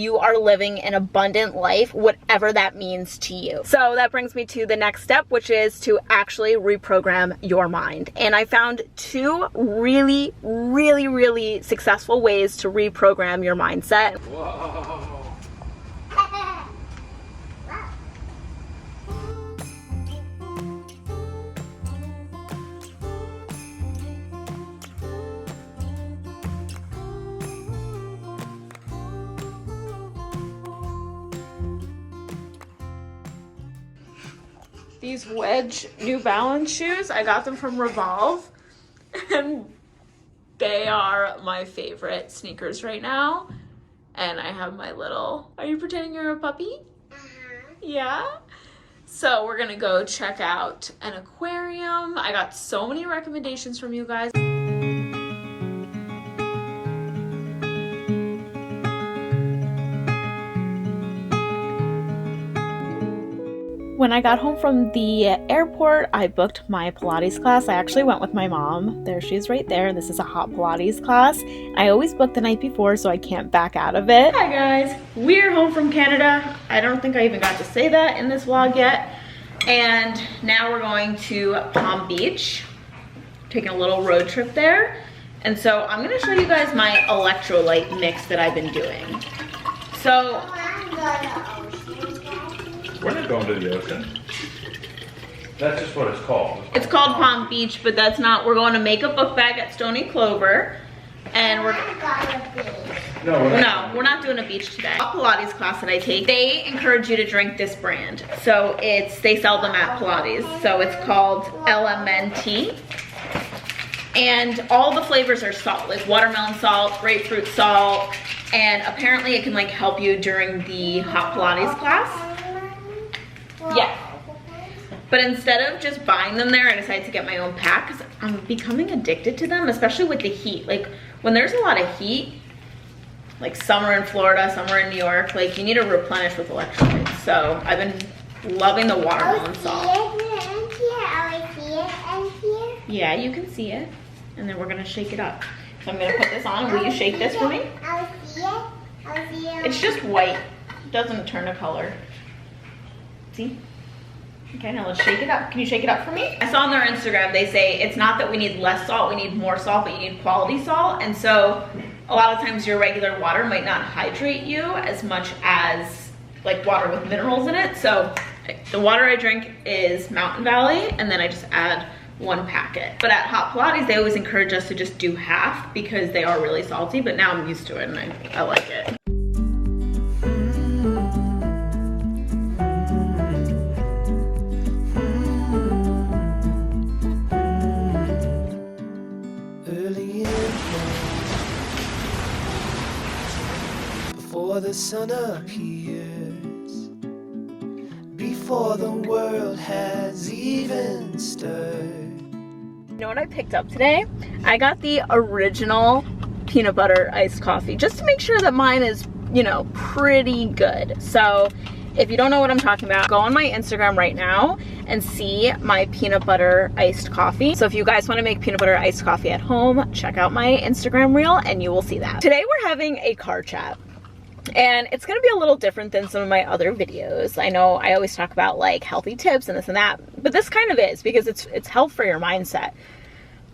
you are living an abundant life, whatever that means to you. So that brings me to the next step, which is to actually reprogram your mind. And I found two really, really, really successful ways to reprogram your mindset. Whoa. These wedge New Balance shoes, I got them from Revolve, and they are my favorite sneakers right now. And I have my little, are you pretending you're a puppy? Yeah? So we're gonna go check out an aquarium. I got so many recommendations from you guys. When I got home from the airport, I booked my Pilates class. I actually went with my mom. There she is right there. This is a hot Pilates class. I always book the night before so I can't back out of it. Hi guys, we're home from Canada. I don't think I even got to say that in this vlog yet. And now we're going to Palm Beach, taking a little road trip there. And so I'm gonna show you guys my electrolyte mix that I've been doing. So, We're not going to the ocean. That's just what it's called. it's called Palm Beach, but that's not, we're going to make a book bag at Stony Clover. And we're we're not doing a beach today. A Pilates class that I take, they encourage you to drink this brand. So they sell them at Pilates. So it's called LMNT. And all the flavors are salt, like watermelon salt, grapefruit salt, and apparently it can like help you during the hot Pilates class. Yeah. But instead of just buying them there, I decided to get my own pack because I'm becoming addicted to them, especially with the heat. Like when there's a lot of heat, like summer in Florida, summer in New York, like you need to replenish with electrolytes. So I've been loving the watermelon salt. Yeah, you can see it. And then we're gonna shake it up. So I'm gonna put this on. Will you shake this for me? It's just white. It doesn't turn a color. See? Okay, now let's shake it up. Can you shake it up for me? I saw on their Instagram, they say it's not that we need less salt, we need more salt, but you need quality salt. And so a lot of times your regular water might not hydrate you as much as like water with minerals in it. So the water I drink is Mountain Valley, and then I just add 1 packet. But at Hot Pilates, they always encourage us to just do half because they are really salty, but now I'm used to it and I like it. Before the sun appears, before the world has even stirred. You know what I picked up today? I got the original peanut butter iced coffee just to make sure that mine is, you know, pretty good. So if you don't know what I'm talking about, go on my Instagram right now and see my peanut butter iced coffee. So if you guys want to make peanut butter iced coffee at home, check out my Instagram reel and you will see that. Today we're having a car chat. And it's gonna be a little different than some of my other videos. I know I always talk about like healthy tips and this and that, but this kind of is because it's health for your mindset.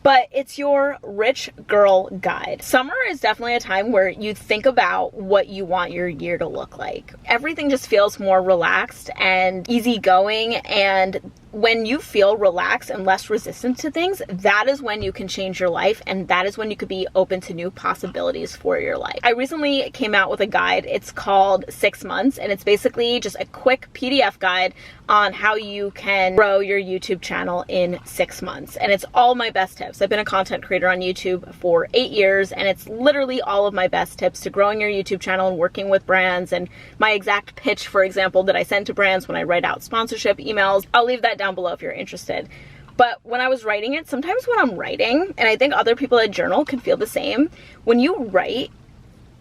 But it's your rich girl guide. Summer is definitely a time where you think about what you want your year to look like. Everything just feels more relaxed and easygoing, and when you feel relaxed and less resistant to things, that is when you can change your life, and that is when you could be open to new possibilities for your life. I recently came out with a guide. It's called 6 Months, and it's basically just a quick PDF guide on how you can grow your YouTube channel in 6 months. And it's all my best tips. I've been a content creator on YouTube for 8 years, and it's literally all of my best tips to growing your YouTube channel and working with brands, and my exact pitch, for example, that I send to brands when I write out sponsorship emails. I'll leave that down below if you're interested. But when I was writing it, sometimes when I'm writing, and I think other people that journal can feel the same, when you write,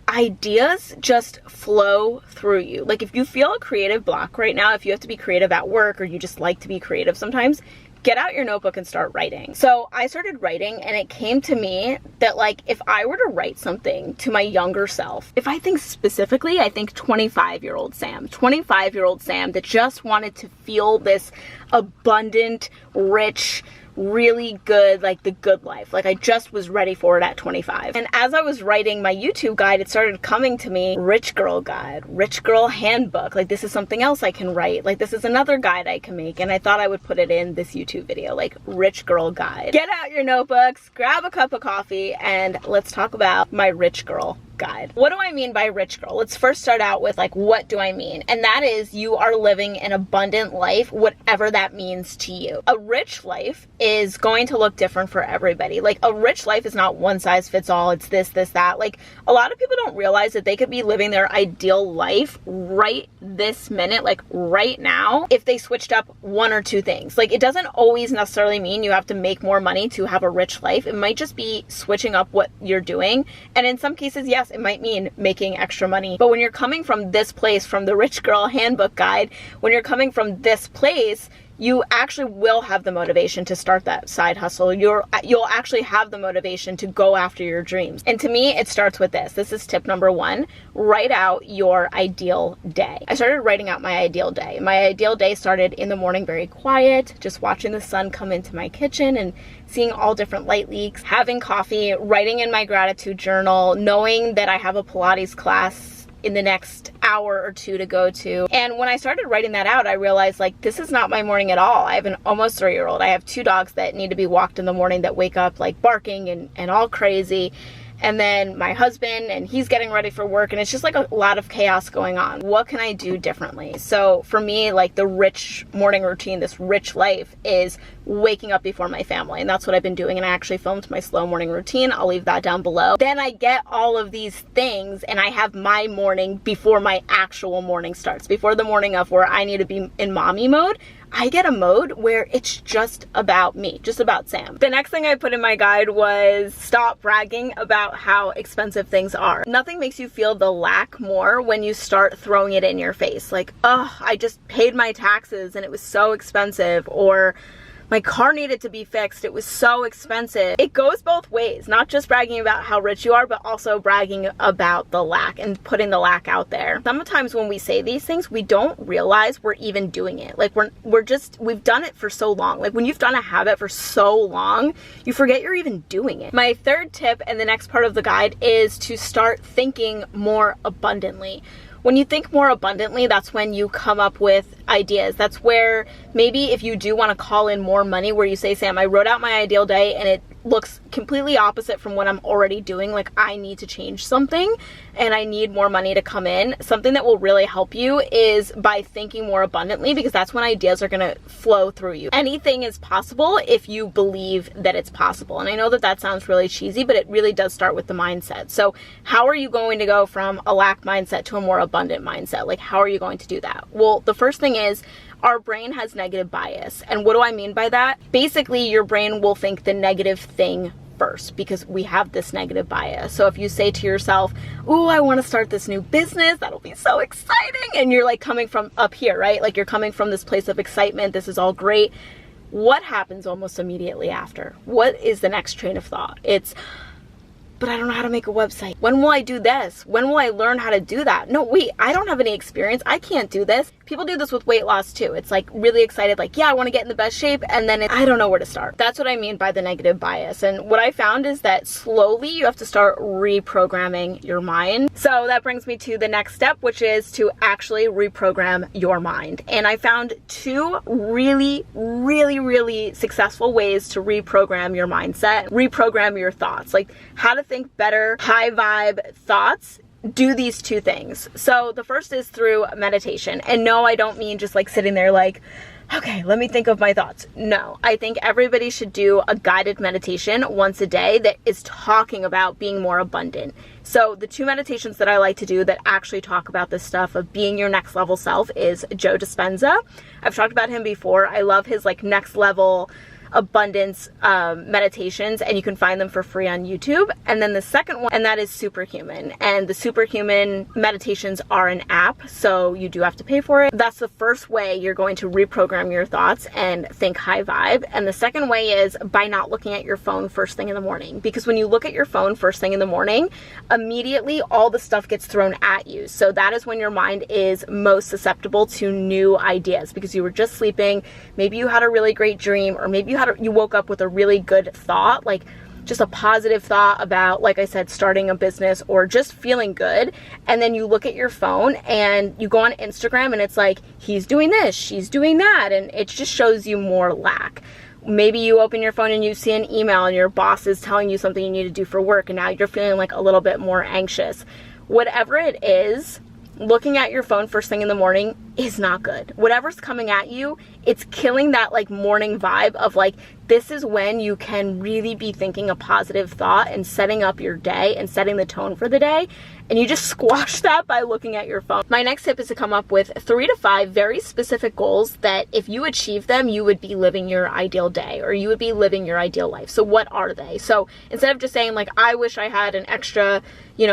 ideas just flow through you. Like if you feel a creative block right now, if you have to be creative at work or you just like to be creative sometimes, get out your notebook and start writing. So I started writing, and it came to me that like, if I were to write something to my younger self, if I think specifically, I think 25-year-old Sam that just wanted to feel this abundant, rich, really good, like the good life. Like I just was ready for it at 25. And as I was writing my YouTube guide, it started coming to me, rich girl guide, rich girl handbook. Like this is something else I can write. Like this is another guide I can make. And I thought I would put it in this YouTube video, like rich girl guide. Get out your notebooks, grab a cup of coffee, and let's talk about my rich girl guide. What do I mean by rich girl? Let's first start out with like, what do I mean? And that is, you are living an abundant life, whatever that means to you. A rich life is going to look different for everybody. Like a rich life is not one size fits all. It's this, that. Like a lot of people don't realize that they could be living their ideal life right this minute, like right now, if they switched up one or two things. Like it doesn't always necessarily mean you have to make more money to have a rich life. It might just be switching up what you're doing. And in some cases, yes, it might mean making extra money. But when you're coming from this place, from the Rich Girl Handbook Guide, when you're coming from this place, you actually will have the motivation to start that side hustle. You'll actually have the motivation to go after your dreams. And to me, it starts with this. This is tip number 1. Write out your ideal day. I started writing out my ideal day. My ideal day started in the morning, very quiet, just watching the sun come into my kitchen and seeing all different light leaks, having coffee, writing in my gratitude journal, knowing that I have a Pilates class in the next hour or two to go to. And when I started writing that out, I realized like, this is not my morning at all. I have an almost 3-year-old. I have 2 dogs that need to be walked in the morning that wake up like barking and all crazy. And then my husband, and he's getting ready for work, and it's just like a lot of chaos going on. What can I do differently? So for me, like the rich morning routine, this rich life is waking up before my family. And that's what I've been doing. And I actually filmed my slow morning routine. I'll leave that down below. Then I get all of these things and I have my morning before my actual morning starts, before the morning of where I need to be in mommy mode. I get a mode where it's just about me, just about Sam. The next thing I put in my guide was stop bragging about how expensive things are. Nothing makes you feel the lack more when you start throwing it in your face. Like, oh, I just paid my taxes and it was so expensive, or my car needed to be fixed, it was so expensive. It goes both ways, not just bragging about how rich you are, but also bragging about the lack and putting the lack out there. Sometimes when we say these things, we don't realize we're even doing it. Like we've done it for so long. Like when you've done a habit for so long, you forget you're even doing it. My third tip and the next part of the guide is to start thinking more abundantly. When you think more abundantly, that's when you come up with ideas. That's where maybe if you do want to call in more money, where you say, Sam, I wrote out my ideal day and it looks completely opposite from what I'm already doing. Like I need to change something and I need more money to come in. Something that will really help you is by thinking more abundantly, because that's when ideas are going to flow through you. Anything is possible if you believe that it's possible. And I know that that sounds really cheesy, but it really does start with the mindset. So how are you going to go from a lack mindset to a more abundant mindset? Like how are you going to do that? Well, the first thing is, our brain has negative bias. And what do I mean by that? Basically, your brain will think the negative thing first because we have this negative bias. So if you say to yourself, ooh, I want to start this new business, that'll be so exciting. And you're like coming from up here, right? Like you're coming from this place of excitement. This is all great. What happens almost immediately after? What is the next train of thought? It's, but I don't know how to make a website. When will I do this? When will I learn how to do that? No, wait, I don't have any experience. I can't do this. People do this with weight loss too. It's like really excited, like, yeah, I want to get in the best shape. And then I don't know where to start. That's what I mean by the negative bias. And what I found is that slowly you have to start reprogramming your mind. So that brings me to the next step, which is to actually reprogram your mind. And I found 2 really successful ways to reprogram your mindset, reprogram your thoughts, like how to think better, high vibe thoughts. Do these 2 things. So the first is through meditation. And no, I don't mean just like sitting there like, okay, let me think of my thoughts. No, I think everybody should do a guided meditation once a day that is talking about being more abundant. So the 2 meditations that I like to do that actually talk about this stuff of being your next level self is Joe Dispenza. I've talked about him before. I love his like next level abundance meditations, and you can find them for free on YouTube. And then the second one, and that is Superhuman. And the Superhuman meditations are an app, so you do have to pay for it. That's the first way you're going to reprogram your thoughts and think high vibe. And the second way is by not looking at your phone first thing in the morning. Because when you look at your phone first thing in the morning, immediately all the stuff gets thrown at you. So that is when your mind is most susceptible to new ideas, because you were just sleeping. Maybe you had a really great dream, or maybe you woke up with a really good thought, like just a positive thought about, like I said, starting a business or just feeling good. And then you look at your phone and you go on Instagram and it's like, he's doing this, she's doing that. And it just shows you more lack. Maybe you open your phone and you see an email and your boss is telling you something you need to do for work, and now you're feeling like a little bit more anxious. Whatever it is, looking at your phone first thing in the morning is not good. Whatever's coming at you, it's killing that like morning vibe of like, this is when you can really be thinking a positive thought and setting up your day and setting the tone for the day. And you just squash that by looking at your phone. My next tip is to come up with 3 to 5 very specific goals that if you achieve them, you would be living your ideal day, or you would be living your ideal life. So what are they? So instead of just saying like, I wish I had an extra,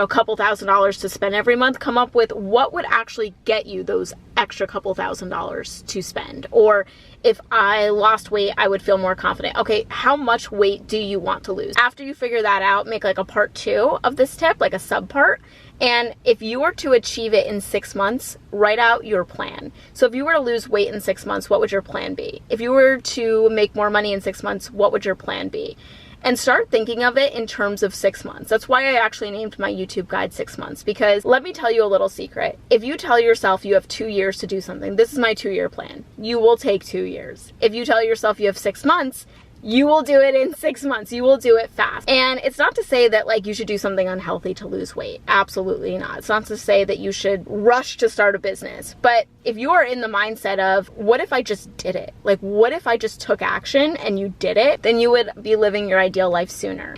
couple $1,000s to spend every month, come up with what would actually get you those extra couple $1,000s to spend. Or if I lost weight, I would feel more confident. Okay, how much weight do you want to lose? After you figure that out, make like a part 2 of this tip, like a sub part. And if you were to achieve it in 6 months, write out your plan. So if you were to lose weight in 6 months, what would your plan be? If you were to make more money in 6 months, what would your plan be? And start thinking of it in terms of 6 months. That's why I actually named my YouTube guide 6 months, because let me tell you a little secret. If you tell yourself you have 2 years to do something, this is my 2-year plan, you will take 2 years. If you tell yourself you have 6 months, you will do it in 6 months. You will do it fast. And it's not to say that like you should do something unhealthy to lose weight. Absolutely not. It's not to say that you should rush to start a business. But if you are in the mindset of, what if I just did it? Like, what if I just took action and you did it? Then you would be living your ideal life sooner.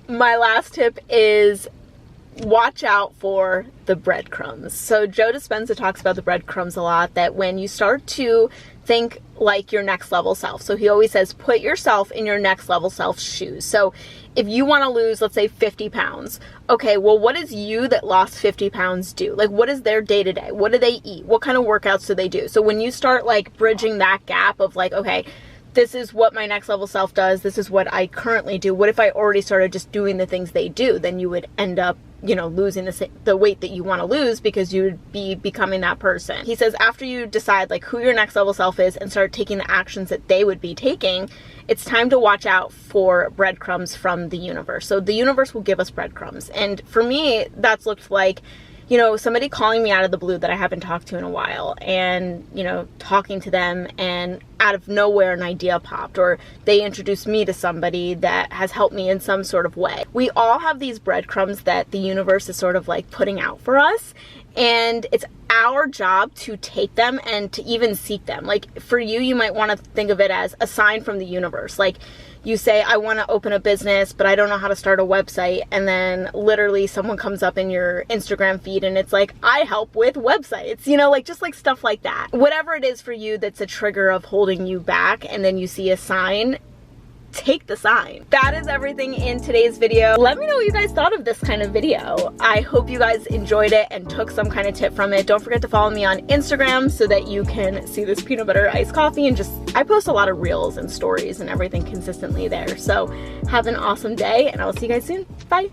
My last tip is watch out for the breadcrumbs. So Joe Dispenza talks about the breadcrumbs a lot, that when you start to think like your next level self. So he always says, put yourself in your next level self's shoes. So if you want to lose, let's say 50 pounds, okay, well, what does you that lost 50 pounds do? Like, what is their day to day? What do they eat? What kind of workouts do they do? So when you start like bridging that gap of like, okay, this is what my next level self does, this is what I currently do, what if I already started just doing the things they do? Then you would end up losing the weight that you want to lose, because you would be becoming that person. He says after you decide like who your next level self is and start taking the actions that they would be taking, it's time to watch out for breadcrumbs from the universe. So the universe will give us breadcrumbs. And for me, that's looked like, somebody calling me out of the blue that I haven't talked to in a while, and, talking to them, and out of nowhere an idea popped, or they introduced me to somebody that has helped me in some sort of way. We all have these breadcrumbs that the universe is sort of like putting out for us, and it's our job to take them and to even seek them. Like for you, you might want to think of it as a sign from the universe. Like you say, I want to open a business, but I don't know how to start a website. And then literally someone comes up in your Instagram feed and it's like, I help with websites, just like stuff like that. Whatever it is for you that's a trigger of holding you back, and then you see a sign, take the sign. That is everything in today's video. Let me know what you guys thought of this kind of video. I hope you guys enjoyed it and took some kind of tip from it. Don't forget to follow me on Instagram so that you can see this peanut butter iced coffee, and I post a lot of reels and stories and everything consistently there. So have an awesome day, and I will see you guys soon. Bye.